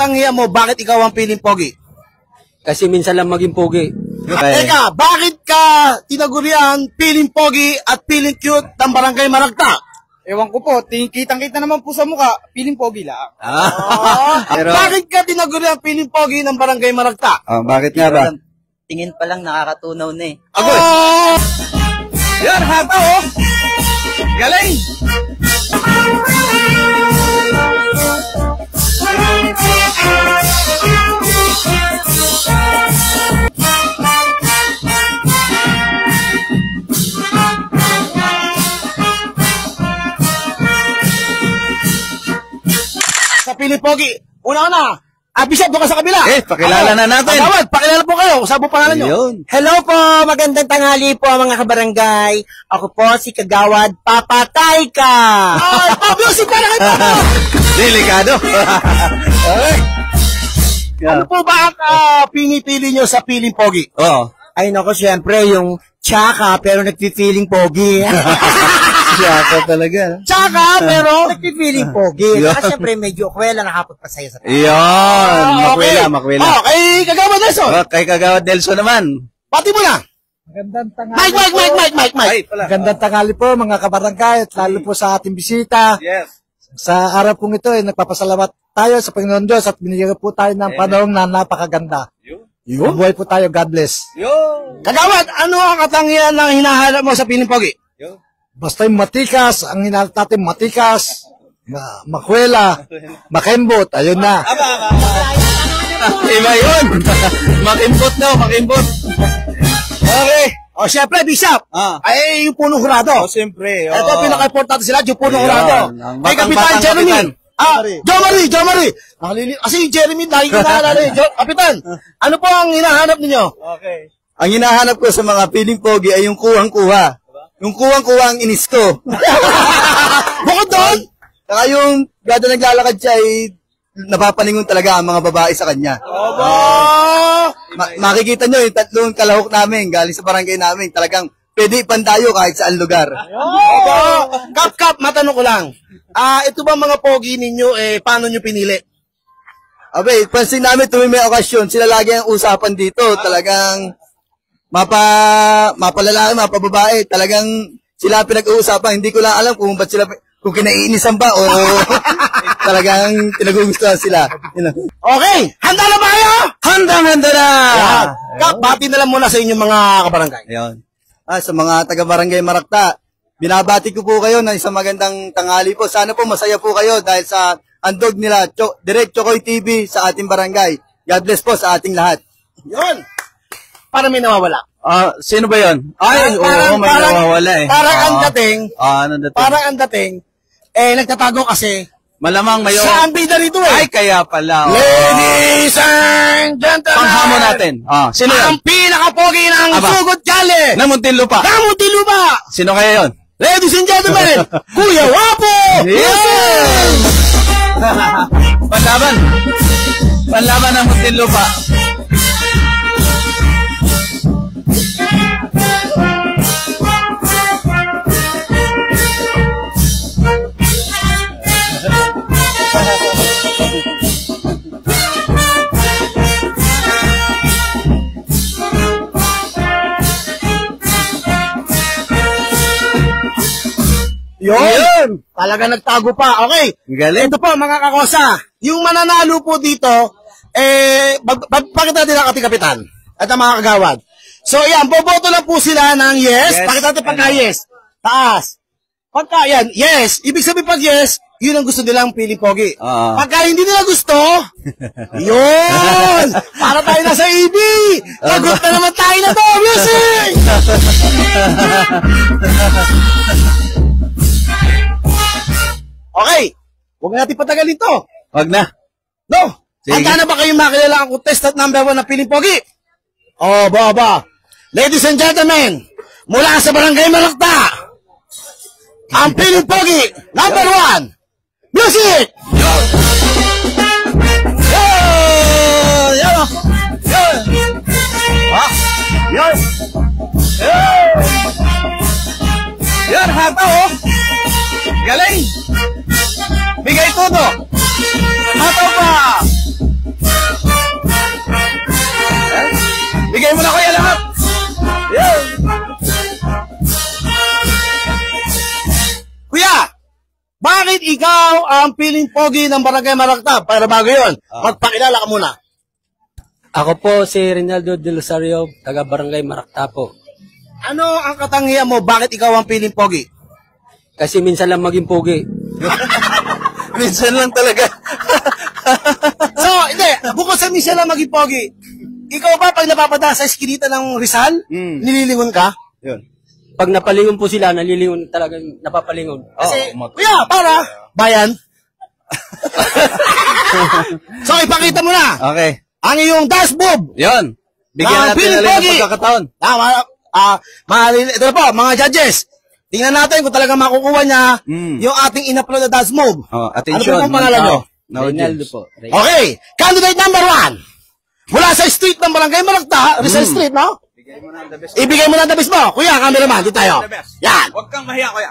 katangian mo, bakit ikaw ang piling pogi? Kasi minsan lang maging pogi. Teka, bakit ka tinagurian piling pogi at piling cute ng Barangay Maragta? Ewan ko po, kitang-kita naman po sa mukha, piling pogi lang. Pero, bakit ka tinagurian piling pogi ng Barangay Maragta? Bakit nga ba? Tingin pa lang nakakatunaw na eh. Agoy! Yan, hata oh! Galing! Sa piling pogi, una-una, Bishop, doon ka sa kabila. Pakilala na natin. Agawad, pakilala po kayo. Saan po pangalan nyo? Hello po, magandang tanghali po mga kabarangay. Ako po si Kagawad Papatay Ka. Ay, music pa na kayo po. Delikado. Ano po ba ang pinipili nyo sa piling pogi? Ay nako, syempre yung tsaka pero nagpi-feeling pogi. Tsaka talaga. Tsaka pero nagpi-feeling pogi. Kasi syempre medyo kwela nakapot pa sa'yo sa tayo. Iyon. Makwela. Kay Kagawad Nelson. Kay Kagawad Nelson naman. Pati mo na. Magandang tanghali. Mike. Magandang tanghali po mga kabarangay at lalo po sa ating bisita. Yes. Sa araw pong ito, nagpapasalamat tayo sa Panginoon Diyos at binigyan po tayo ng panahon na napakaganda. Mabuhay po tayo. God bless. Kagawad, ano ang katangian ng hinahanap mo sa piling pogi? Basta yung matikas, ang hinahanap natin matikas, makwela, makembot, ayun na. Iba yun. Makimbot daw, makimbot. Okay. O, syempre, Bishop. Ay, yung punong hurado. Siyempre. Ito, pinaka-importante sila, yung punong hurado. Kay Kapitan Jeremy. Jo Marie. Kasi Jeremy, lagi ko naalala eh. Kapitan, ano po ang hinahanap ninyo? Okay. Ang hinahanap ko sa mga piling pogi ay yung kuhang-kuha. Yung kuhang-kuha ang inis ko. Bukod doon? Saka yung gada naglalakad siya ay napapalingon talaga ang mga babae sa kanya. Makikita nyo yung tatlong kalahok namin galing sa barangay namin. Talagang pwede ipandayo kahit saan lugar. Kap, matanong ko lang. Ito ba mga pogi ninyo, paano nyo pinili? Abe, pansin namin tuwing may okasyon, sila lagi ang usapan dito. Talagang mapalalaki, mapababae. Talagang sila pinag-uusapan. Hindi ko lang alam kung ba't sila, kung kinaiinisan ba o talagang pinagugustuhan sila. Okay, handa na ba kayo? Handa na! Kap, bati na lang muna sa inyong mga kabarangay. Ayun. Sa mga taga-barangay Maragta, binabati ko po kayo na isang magandang tanghali po. Sana po masaya po kayo dahil sa handog nila, Direct Chokoy TV sa ating barangay. God bless po sa ating lahat. Yun. Para may nawawala. Sino ba yun? Ay, may nawawala eh. Parang ang dating, anong dating? parang ang dating, nagtatago kasi. Malamang mayo. Sa ang bida rito eh. Ay, kaya pala. Ladies and gentlemen. Panghamon natin. Sino yan? Ang pinaka-pogi ng Sugod Kali. Ng Muntinlupa. Sino kaya yun? Ladies and gentlemen, Kuya Wapo! Yes! Panlaban ng Muntinlupa. Yun! Talaga nagtago pa. Okay. Galing. Ito po mga kakosa. Yung mananalo po dito, pakita natin ang ating kapitan. At ang mga kagawad. So yan, boboto lang po sila ng yes. Pakita natin pagka yes. Taas. Pagka yan, yes. Ibig sabihin pag yes, yun ang gusto nilang piling pogi. Pagka hindi nila gusto, yun! Para tayo nasa EB! Lagot na naman tayo na to! Music! Okay. Huwag natin patagalin to. Wag na. No. Sige. Handa na ba kayong makilala ang contestant number 1 na piling pogi? Ba. Ladies and gentlemen, mula sa Barangay Maragta, ang piling pogi number 1. Music! Yan, hata oh. Galing. Bigay todo. Hata pa. Bigay mo na kuya lahat. Yan. Kuya, bakit ikaw ang piling pogi ng Barangay Maracta? Para bago yun, magpakilala ka muna. Ako po si Rinaldo De Rosario, taga Barangay Maracta po. Ano ang katangian mo? Bakit ikaw ang piling pogi? Kasi minsan lang maging pogi. Minsan lang talaga. So, hindi. Bukod sa minsan lang maging pogi, ikaw ba pag napapada sa eskinita ng Rizal, nililingon ka? Yun. Pag napalingon po sila, nalilingon talaga, napapalingon. Kasi, kuya, para, bayan. So, ipakita mo na. Okay. Ang iyong dash move. Yun. Bigyan Ah, natin Piling ulit ng Pogi. pagkakataon. Ito na po, mga judges. Tingnan natin kung talaga makukuha niya yung ating in-upload na dash move. Oh, Ano attention. po pong pangalan nyo? Rinaldo po. Okay, candidate number 1. Mula sa street ng Barangay Maracta, Rizal Street, no? Ibigay mo na the best mo. Kuya, cameraman, dito tayo. Yan. Huwag kang mahiya, kuya.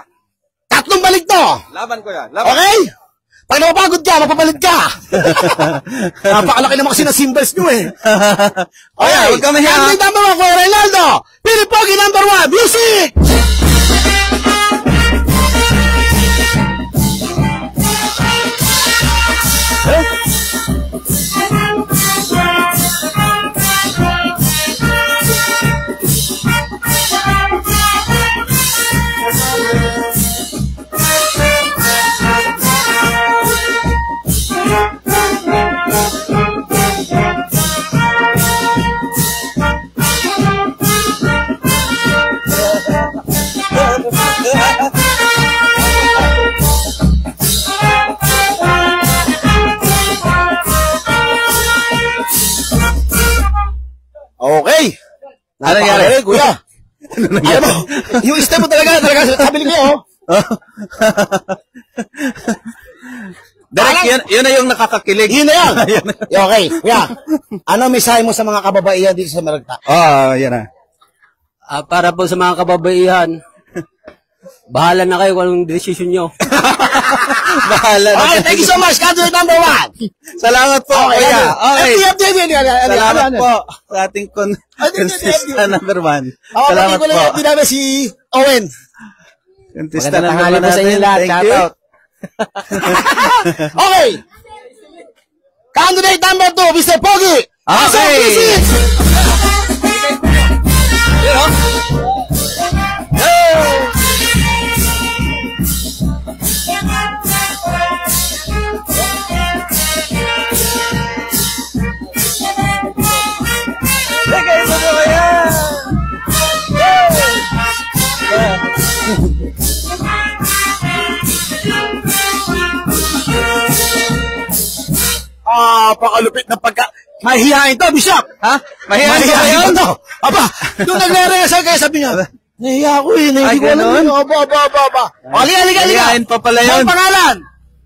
3 balik to. Laban, kuya. Laban. Okay? Pag napapagod ka, mapapalit ka. Napakalaki naman kasi ng symbols nyo eh. Okay, huwag kang mahiya. candidate number 1, Kuya Rinaldo. Pilipogi number 1, music! Okay. Ano nangyari? Kuya. Alam mo, yung step mo talaga, sabi ko, oh. Direk, yun na yung nakakakilig. Yun na yan. Okay, kuya. Ano mensahe mo sa mga kababaihan dito sa Maracta? Yan na. Para po sa mga kababaihan, bahala na kayo kung anong desisyon nyo. Bahala na. Okay, thank you so much. Candidate number 1. Salamat po, kuya. Okay. Salamat Salamat po sa ating contestant number 1. Salamat po. Hindi namin si Owen. Contestant number 1 tanghali po sa inyo natin. lahat. Thank Shout you. out. Okay. Candidate number 2, Mr. Pogi. Okay. Pakalupit na pagka... Mahihiyain to, Bishop. Ha? Mahihayin ba Mahihiyain yun? to. Aba, nung nagre-rehearsal kayo, sabi niya, nahihiya ako eh, hindi ko alam yun. Aba. Halika. Mahihayin pa pala yun. Ang pangalan?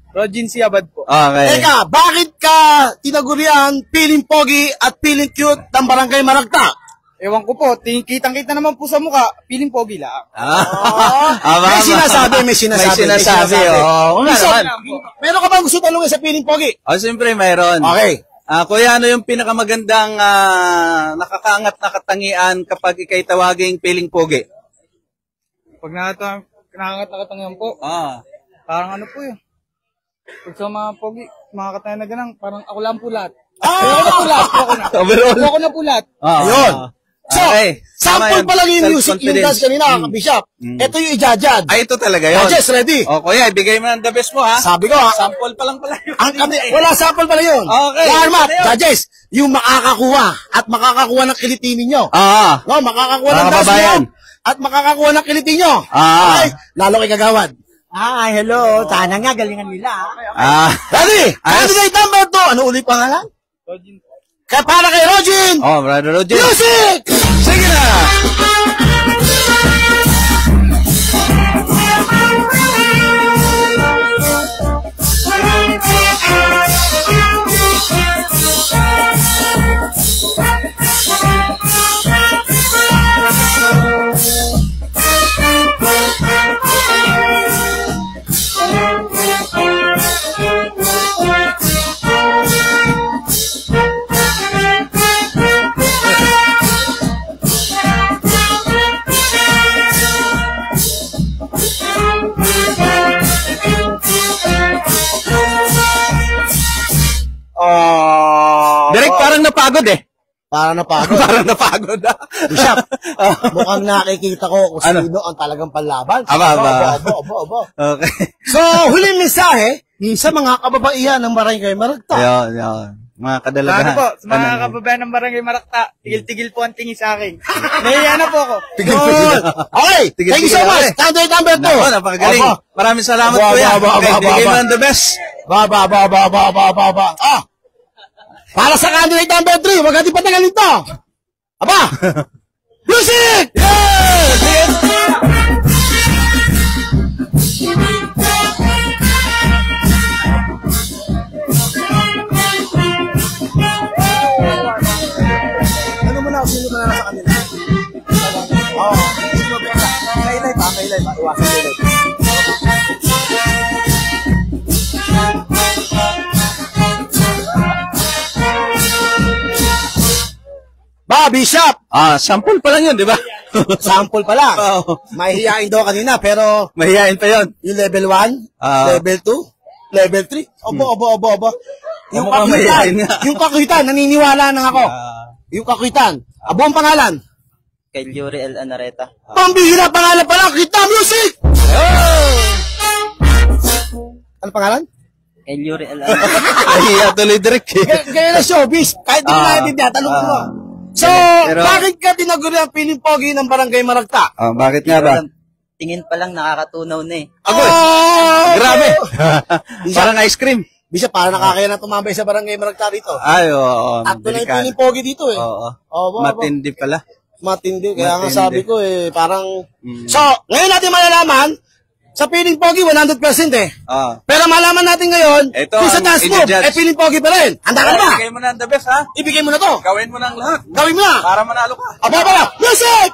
Rogin Siabad po. Okay. Teka, bakit ka tinagurian piling pogi at piling cute ng Barangay Maracta? Ewan ko po, kitang-kita naman po sa mukha, piling pogi lang. May sinasabi. May sinasabi, oo. Bishop, meron ka bang gusto talungin sa piling pogi? Siyempre, mayroon. Okay. Kuya, ano yung pinakamagandang nakakaangat na katangian kapag ikay tawaging piling pogi? Pag nakakatangan po, Ah. parang ano po yun. Pag sa mga pogi, mga katangan na ganang, parang ako lang po lahat. Overall. Ako na po lahat. Ayun. So, Okay. sample pa lang yung music, yung dance kanina, Self-confidence. Bishop. Ito yung ijajad. Ay, ito talaga yun. Judges, ready? Kuya, ibigay mo ng the best mo, ha? Sabi ko, ha? Sample pa lang pala yun. Wala sample pala yun. Okay. Armat, Ano yun? judges, yung makakakuha at makakakuha ng kilitin ninyo. Ah. No, makakakuha Mga ng dance kababayan. mo at makakakuha ng kilitin nyo. Ah. Okay? Lalo kay Kagawad. Hello. Sana nga, galingan nila. Ready? Candidate number 2. Ano uli pangalan? Kaya para kay Rogin. Brother Roger. Music! Sige na! Parang napagod. Parang napagod na. Bishop, mukhang nakikita ko kung sino ang talagang panlaban. Aba. Aba. Okay. So, huling mensahe sa mga kababaihan ng Barangay Maragta. Ayun. Mga kadalagahan. Ano po, sa mga kababayan ng Barangay Marakta, tigil-tigil po ang tingin sa akin. Nahiya na po ako. Good. Okay, thank you so much. Candidate number 2. Nako, napakagaling. Aba. Maraming salamat Aba, kuya. aba, aba, aba, Bigay mo aba. ng the best. Ba. Para sa candidate number 3, wag natin patagalin to. Aba! Music! Ano mo na, sino na sa kanila? Oo. Kailay pa. Iwasan kailay. Bishop! Sample pa lang yun, di ba? Sample pa lang. Oo. Mahihiyain daw kanina, pero Mahihain pa yun. yung level 1, level 2, level 3, aba. Yung mukhang mahihain nga. yung kakuitan, naniniwala na ako. Yung kakuitan. Abo ang pangalan. Kay Yuri L. Anareta. Pambihira pangalan pa lang, kita music! Ano pangalan? Kay Yuri L. Anareta. Mahiya tuloy direct eh. Kaya na showbiz, kahit di ko naintindihan, tanong ko mo. So, Pero- bakit ka tinaguri ang piling pogi ng Barangay Maragta? Bakit nga ba? Tingin pa lang nakakatunaw na eh. Grabe. Parang ice cream. Bisa, para nakakaya na tumambay sa Barangay Maragta dito. Ay, oo. At na yung delikado. piling pogi dito eh. Oo. Aba. Matindi pala. Matindi. Kaya nga Matindi. sabi ko eh, parang... So, ngayon natin malalaman, sa piling pogi, 100% eh. Pero malaman natin ngayon, Ito kung sa ang task move, i-judge. piling pogi pa rin. Handa ka na ba? Bigay mo na ang the best, ha? Ibigay mo na to. Gawin mo na ang lahat. Gawin mo na. Para manalo ka. Aba. Music!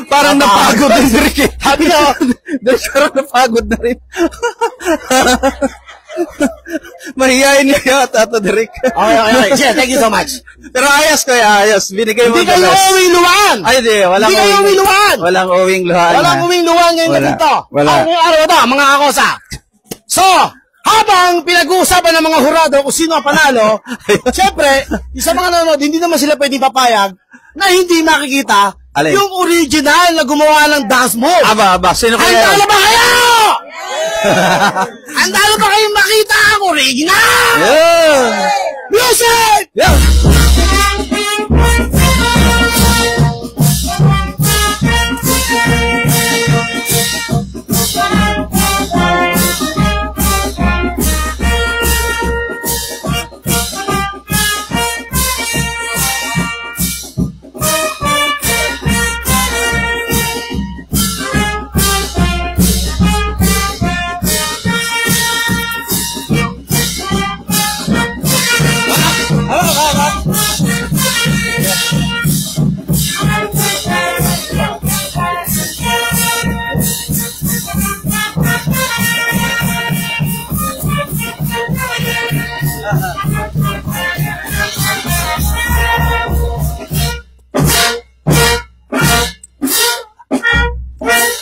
Parang napagod din si Ricky. Sabi na, parang napagod na rin. Mahihayin niya yata ito, Derek. Okay. Sige, thank you so much. Pero ayos ko, ayos. Binigay mo Hindi the kayo best. uwing luhaan! Ay, di. Walang Hindi kayo uwing luhaan! Walang uwing luhaan. Walang uwing luhaan ngayon na Wala. dito. Wala. Ang araw ito, mga kakosa. So, habang pinag-uusapan ng mga hurado kung sino ang panalo, syempre, sa mga nanonood, hindi naman sila pwedeng papayag na hindi makikita Alin? yung original na gumawa ng dance move. Aba. Sino kaya? Handa na ba kayo? Handa na ba kayong makita ang original? Yun. Music! Yun.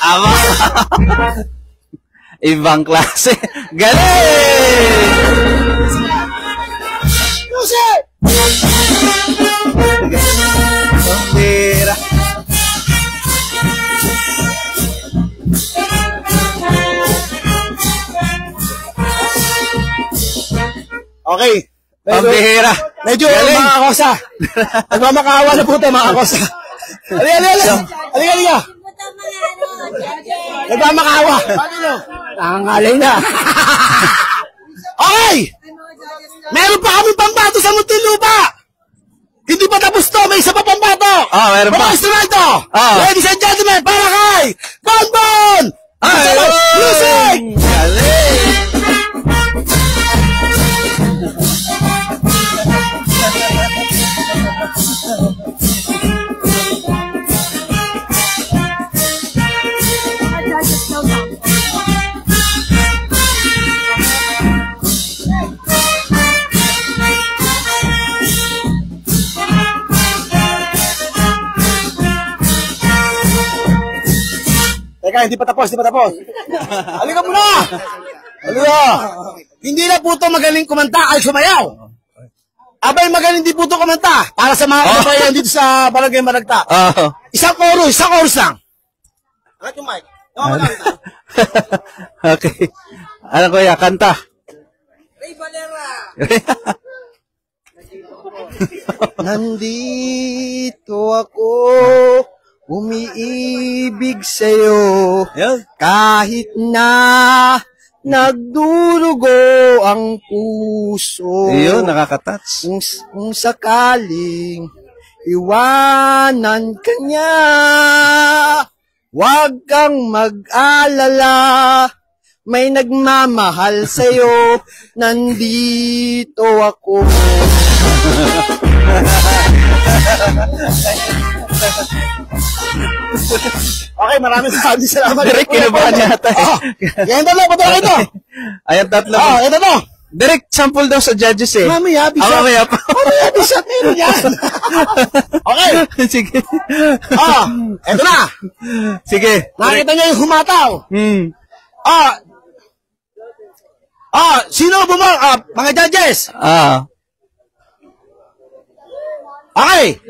Aba. Ibang klase. Galing! Music! Pambira. Okay. Pambihira. Medyo Galing. mga kakosa. Nagmamakaawa na po tayo mga kakosa. Halika. Nagmamakaawa. Nangangalay na. Okay! Meron pa kami pambato sa Muntinlupa! Hindi pa tapos to, may isa pa pambato! meron pa. Mga instrumento! Ladies and gentlemen, para kay Bonbon! Music! Teka, hindi pa tapos. Halika muna! Halika! Hindi na po ito magaling kumanta ay sumayaw. Abay, magaling di po ito kumanta para sa mga kababayan dito sa Barangay Maragta. Isang chorus lang. Angat yung mic. Okay. Ano kuya, kanta. Ray Valera! Nandito ako, umiibig sa'yo, kahit na nagdurugo ang puso. Yun, nakaka-touch. Kung sakaling iwanan ka niya, huwag kang mag-alala, may nagmamahal sa'yo, nandito ako. Okay, maraming salamat. Direk, kinubahan yata. Yan tatlo, patuloy ito. Ayan, tatlo. Ito to. Direk, sample daw sa judges eh. Mamaya, bisa. Mamaya pa. Meron yan. Okay. Sige. Ito na. Sige. Nakita niyo yung humataw. Sino mga judges? Okay.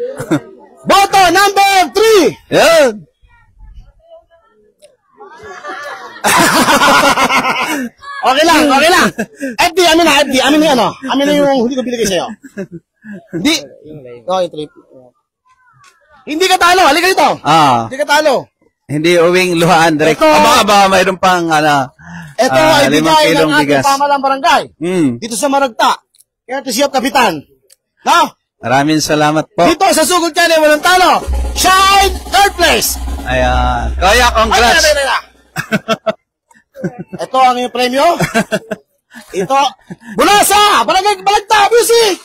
Boto number 3. Yan. Okay lang. FD, amin na yung ano. Amin na yung hindi ko binigay sa'yo. Hindi. Yung trip. Hindi ka talo. Halika dito. Hindi ka talo. Hindi uwing luhaan, Direk. Aba, mayroon pang, ito ay 5 bigay kilong ng ating bigas. pamalang barangay. Dito sa Maragta. Courtesy of Kapitan. No? Maraming salamat po. Dito sa Sugod Channel, walang talo. Shine, third place. Ayan. Kaya, congrats. Ito ang iyong premyo. Ito. Bulasa! Balagta! Music!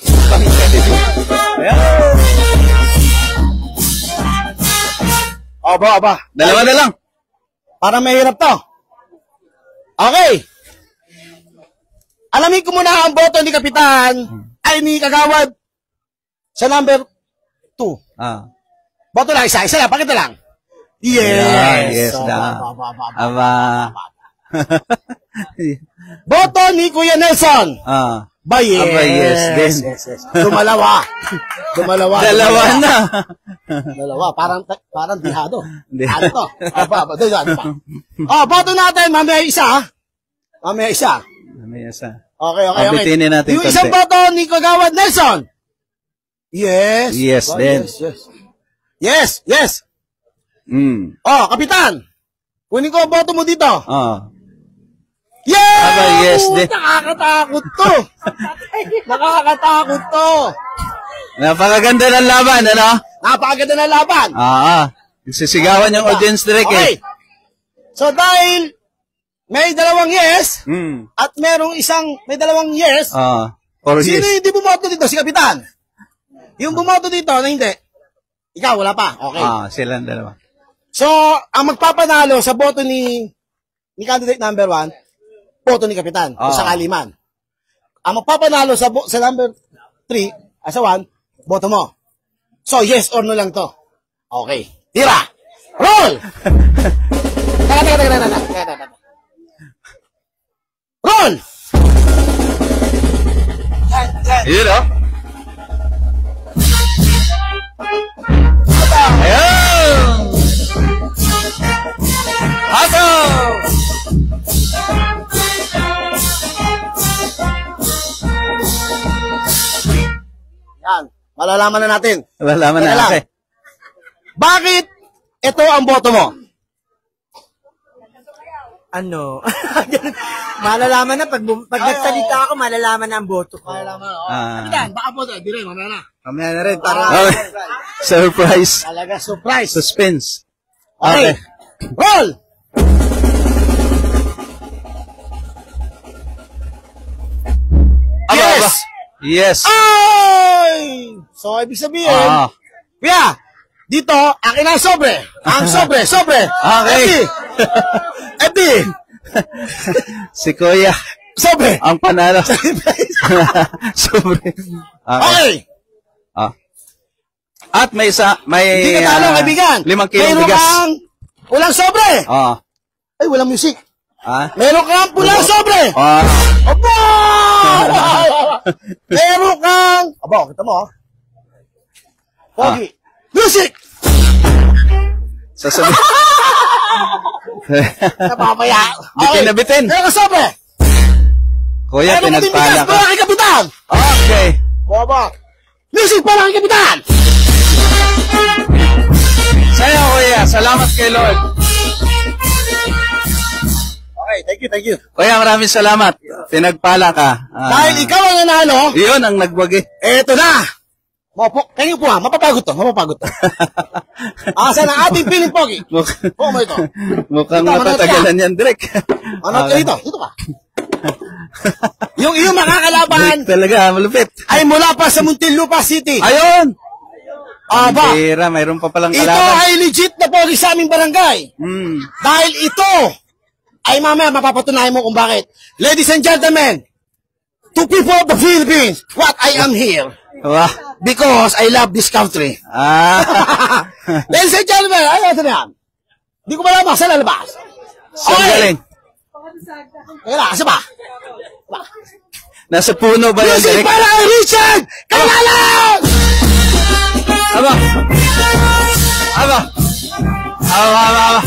Aba. Dalawa na lang. Para mahirap to. Okay. Alamin ko muna ang boto ni Kapitan ay ni Kagawad sa number 2. Boto lang isa lang, pakita lang. Yes. Yes na. Aba. Boto ni Kuya Nelson. Ba, yes. Aba, yes din. Yes. Dumalawa. Dalawa na. Dalawa. Parang dihado. Ano to? Boto natin. Mamaya isa. Okay. Abitinin natin Yung isang boto ni Kagawad Nelson. Yes. Yes din. Yes. Kapitan. Kunin ko ang boto mo dito. Yes! Aba, yes din. Nakakatakot to. Napakaganda ng laban, ano? Napakaganda ng laban. Sisigawan yung audience, Direk, Okay. So, dahil may 2 yes, at may 2 yes, sino yung hindi bumoto dito? Si Kapitan. Yung bumoto dito na hindi. Ikaw, wala pa. Okay. Silang dalawa. So, ang magpapanalo sa boto ni candidate number 1, boto ni Kapitan. Kung sakali man. Ang magpapanalo sa number 3, sa 1, boto mo. So, yes or no lang to. Okay. Tira! Roll! Teka. Roll! Yun, Ayan! Ato! Yan. Malalaman na natin. Malalaman na natin. Bakit ito ang boto mo? Ano? Malalaman na, pag nagsalita ako, malalaman na ang boto ko. Kapitan, baka po, dire, mamaya na. Mamaya na rin, para... Okay. Surprise. Talaga, surprise. Suspense. Okay. Roll! Yes! Yes. Ay! So, ibig sabihin, kuya, dito, akin ang sobre. Ang sobre. Okay. Eddie! Si Kuya. Sobre! Ang panalo. Sobre. Okay! At may Hindi ka talo, kaibigan. 5 kilong Meron bigas. kang pulang sobre. Ay, walang music. Meron kang pulang sobre. Aba! Meron kang... Aba, kita mo, Pogi. Music! Sasabi. Napapaya. Bitin na bitin. Meron kang sobre. Kuya, Meron ka din pinagpala bigas ka. para kay Kapitan. Okay. Baba. Music para kay Kapitan. Sa'yo, Kuya. Salamat kay Lord. Okay, thank you. Kuya, maraming salamat. Pinagpala ka. Dahil ikaw ang nanalo, Iyon ang nagwagi. eto na. Kayo po mapapagod to. Asa na ating piling Pogi? Oo, mo ito. Mukhang Ito, matatagalan yan, Direk. Ano ka dito? Dito ka. Yung iyong makakalaban Direk talaga, malupit. ay mula pa sa Muntinlupa City. Ayun! Aba, Tira, mayroon pa palang ito kalaban. ay legit na Pogi sa aming barangay. Dahil ito ay mamaya mapapatunayan mo kung bakit. Ladies and gentlemen, to people of the Philippines, what I am here. Wah. Because I love this country. Ladies and gentlemen, ayun na yan. Hindi ko malaman sa lalabas. So galing. Kaya na, kasi ba? Nasa puno ba yan, Music Direk? para kay Richard! Kailangan! Aba! Aba! Aba!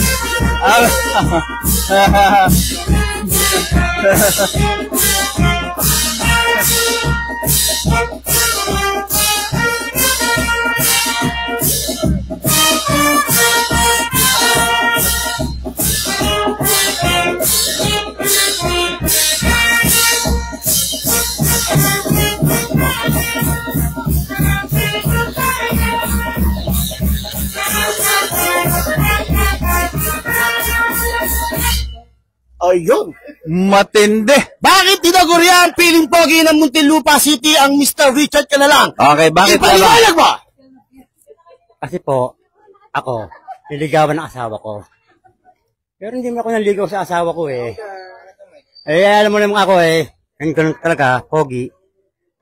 Ayun. Matindi. Bakit tinagurian ang piling Pogi ng Muntinlupa City ang Mr. Richard ka na lang? Okay, bakit ba? Ipaliwanag mo! Kasi po, ako, niligawan ng asawa ko. Pero hindi mo ako naligaw sa asawa ko eh. Eh, alam mo naman ako eh, yung ganun talaga, Pogi,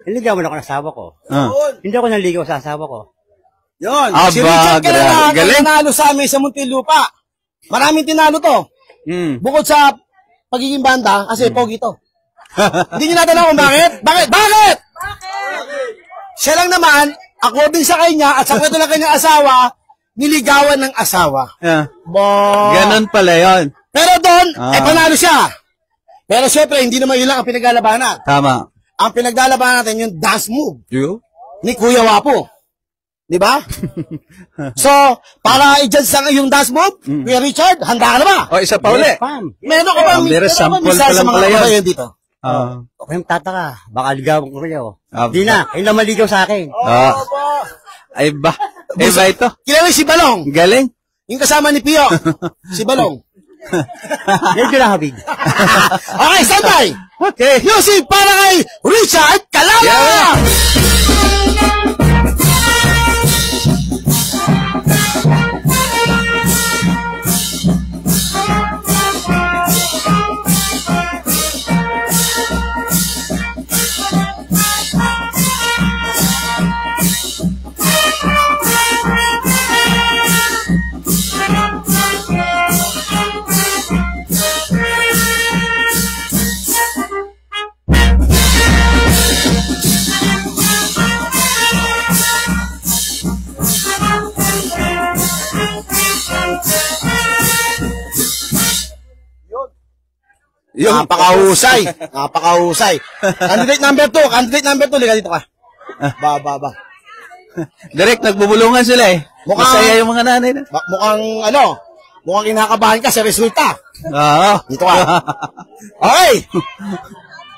niligawan ako ng asawa ko. Hindi ako naligaw sa asawa ko. Yun. Aba, Si Richard ka na lang ang galing. nanalo sa amin sa Muntinlupa. Maraming tinalo to. Bukod sa pagiging banda, kasi Pogi to. Hindi nyo natanong kung bakit? Bakit? Siya lang naman, according sa kanya, at sa kwento ng kanyang asawa, niligawan ng asawa. Ganon pala yun. Pero doon, panalo siya. Pero syempre, hindi naman yun lang ang pinaglalabanan. Tama. Ang pinaglalabanan natin yung dance move You? ni Kuya Wapo. Di ba? So, para i-judge sa yung dance move, Kuya Richard, handa ka na ba? O, isa pa uli. Meron ka ba? Meron, sample misa pa sa lang mga pala yun. kababayan dito? Okay, tataka, baka ligawan ko kayo. Ah, Hindi na, kayo na maligaw sa akin. Ay ba? Iba ito. Kilala si Balong. Galing. Yung kasama ni Pio. Si Balong. Medyo na habig. Okay, standby. Okay. Music para kay Richard Calala! Napakahusay. Candidate number 2. Liga dito ka. Ba. Direk, nagbubulungan sila eh. Mukhang- Masaya yung mga nanay na. Mukhang, Mukhang kinakabahan ka sa resulta. Oo. Dito ka. Okay.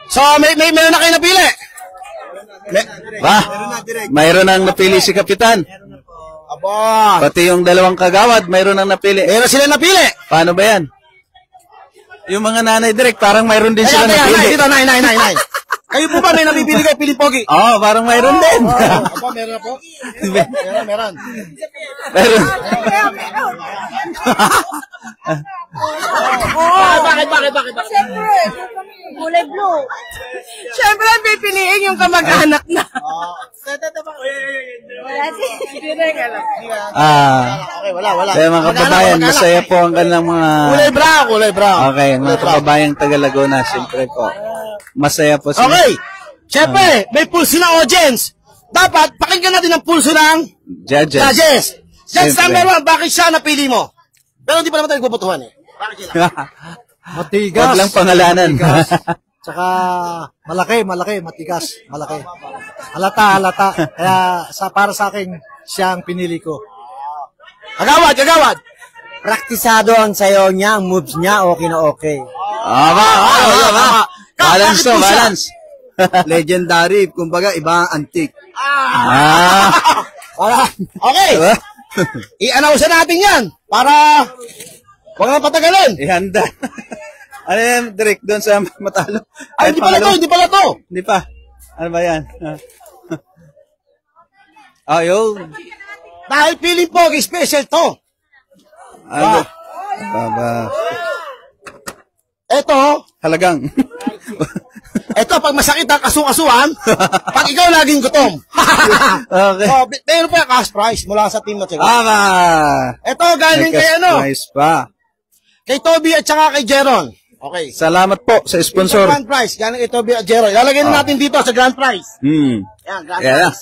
So, meron na kayo napili. Ba? Mayroon nang napili si Kapitan. Aba. Pati yung dalawang kagawad, mayroon nang napili. Meron sila napili. Paano ba yan? Yung mga nanay direct, parang mayroon din sila Nay, napili. dito, nay. Kayo po ba may napipili kayo, Piling Pogi? Oo, parang mayroon din. Aba, meron na po. Meron. Meron. Bakit? Kulay blue. Siyempre, pipiliin yung kamag-anak na. Okay, wala. Kaya mga kababayan, masaya po ang kanilang mga... Kulay brown. Okay, mga kababayang taga Laguna, siyempre po. Masaya po sila. Okay. Siyempre, may pulso ng audience. Dapat, pakinggan natin ang pulso ng Judges. Judge Siyempre. number 1, bakit siya napili mo? Pero hindi pa naman tayo nagbubutuhan eh. Bakit sila? Matigas. Huwag lang pangalanan. Tsaka malaki, matigas, malaki. Halata. Kaya para sa akin, siya ang pinili ko. Agawad. Praktisado ang sayaw niya, ang moves niya, okay na okay. Tama. Balance to, Bakit po siya? balance. Legendary, kumbaga, iba ang antique. Okay. I-announce natin yan para huwag na patagalin. Ihanda. Ano yan, Direk, doon sa matalo? Ay, hindi pala to. Hindi pa. Ano ba yan? Yun. Dahil Piling Pogi, special to. Ano? Baba. Eto, Halagang. pag masakit ang kasukasuan, pag ikaw laging gutom. Okay. So, meron pa yung cash prize mula sa Team Matyaga. Tama. Ito, galing kay Nice pa. kay Toby at saka kay Jeron. Okay. Salamat po sa sponsor. Grand prize, galing kay Toby at Jeron. Ilalagay na natin dito sa grand prize. Yan, grand Yan. prize.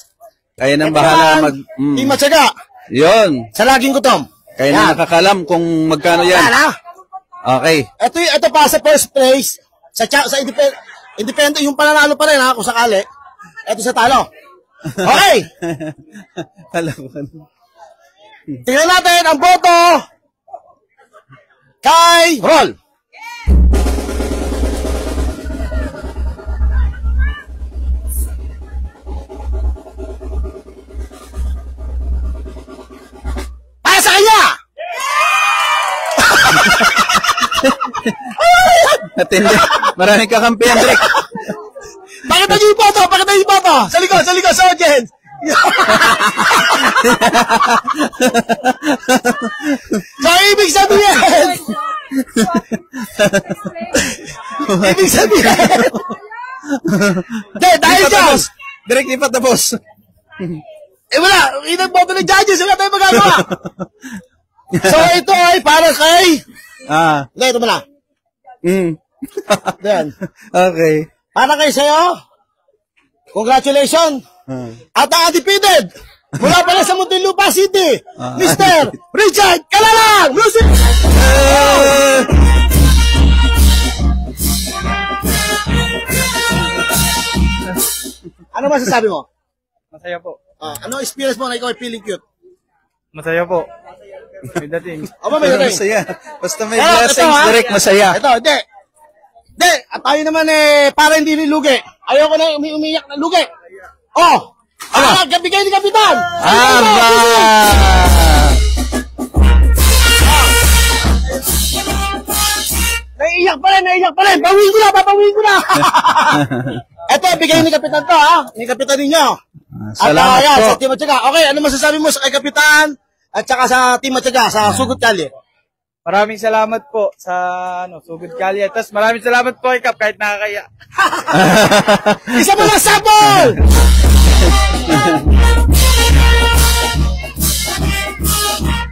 Kaya nang Ito bahala naman, Team Matyaga, Yun. sa laging gutom. Kaya Yan. na nakakalam kung magkano yan. Yan, ha? Okay. Ito pa sa first place, sa independent, yung pananalo pa rin ha, kung sakali. Ito sa talo. Okay. Alam ko. Tingnan natin ang boto kay Roll. Para sa kanya! Atindi. Maraming kakampihan, Direk. Pakita niyo yung boto! Sa likod, sa audience! So, ibig sabihin, dahil dyan, Direk, di pa tapos. wala, inagboto ng judges, wala tayong magagawa. So, ito ay para kay, hindi, ito muna. Yan. Okay. Para kay sa'yo, congratulations. At ang undefeated, mula pala sa Muntinlupa City, Mr. Richard Calalang! Music! Ano masasabi mo? Masaya po. Ano experience mo na ikaw ay feeling cute? Masaya po. May dating. Aba, may dating. Masaya. Basta may Ito, blessings, ha? Direk, masaya. Ito, hindi. At tayo naman para hindi nilugi. Ayoko na umiyak na lugi. Bigay ni Kapitan! Naiiyak pa rin! Babawiin ko na! Ito, bigay ni Kapitan to, ha? Ni Kapitan ninyo. Salamat at, po. sa Team Matyaga. Okay, ano masasabi mo sa kay Kapitan at saka sa Team Matyaga, sa Sugod Kalye? Maraming salamat po sa Sugod Kalye. Tapos maraming salamat po kay Kap kahit nakakaya. Isa mo lang sabol!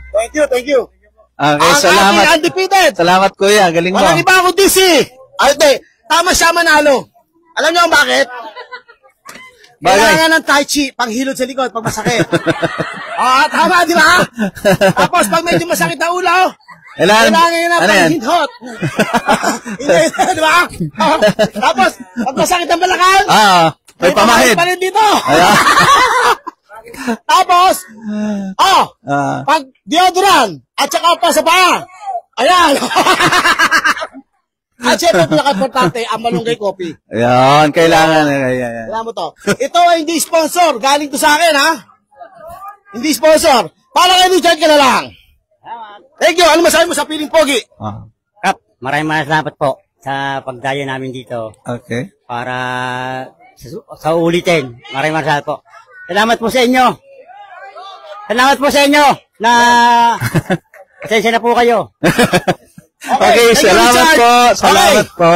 Thank you. Okay, Ang salamat. ating undefeated. Salamat, kuya. Galing mo. Walang iba ako DC. Ay, hindi. Tama siya manalo. Alam niyo kung bakit? Kailangan ng tai chi, panghilod sa likod, pag masakit. Tama, di ba? Tapos, pag medyo masakit na ulo, kailangan yun na panghindhot. Hindi, di ba? Tapos, pag masakit ang balakang, may pamahid. pa rin dito. Tapos, Ah, pag deodorant, at saka pa sa paa. Ayan. At syempre, pinaka-importante, ang malunggay coffee. Ayan, kailangan. Ayan. Alam mo to. Ito ay hindi sponsor. Galing to sa akin, ha? Hindi sponsor. Para kay Richard ka na lang. Thank you. Ano masabi mo sa Piling Pogi? Ah, Kap, maraming salamat po sa pagdaya namin dito okay. para sa ulitin. Maraming salamat po. Salamat po sa inyo. Salamat po sa inyo na pasensya na po kayo. Okay, thank you, salamat Richard. po. Salamat Okay. po.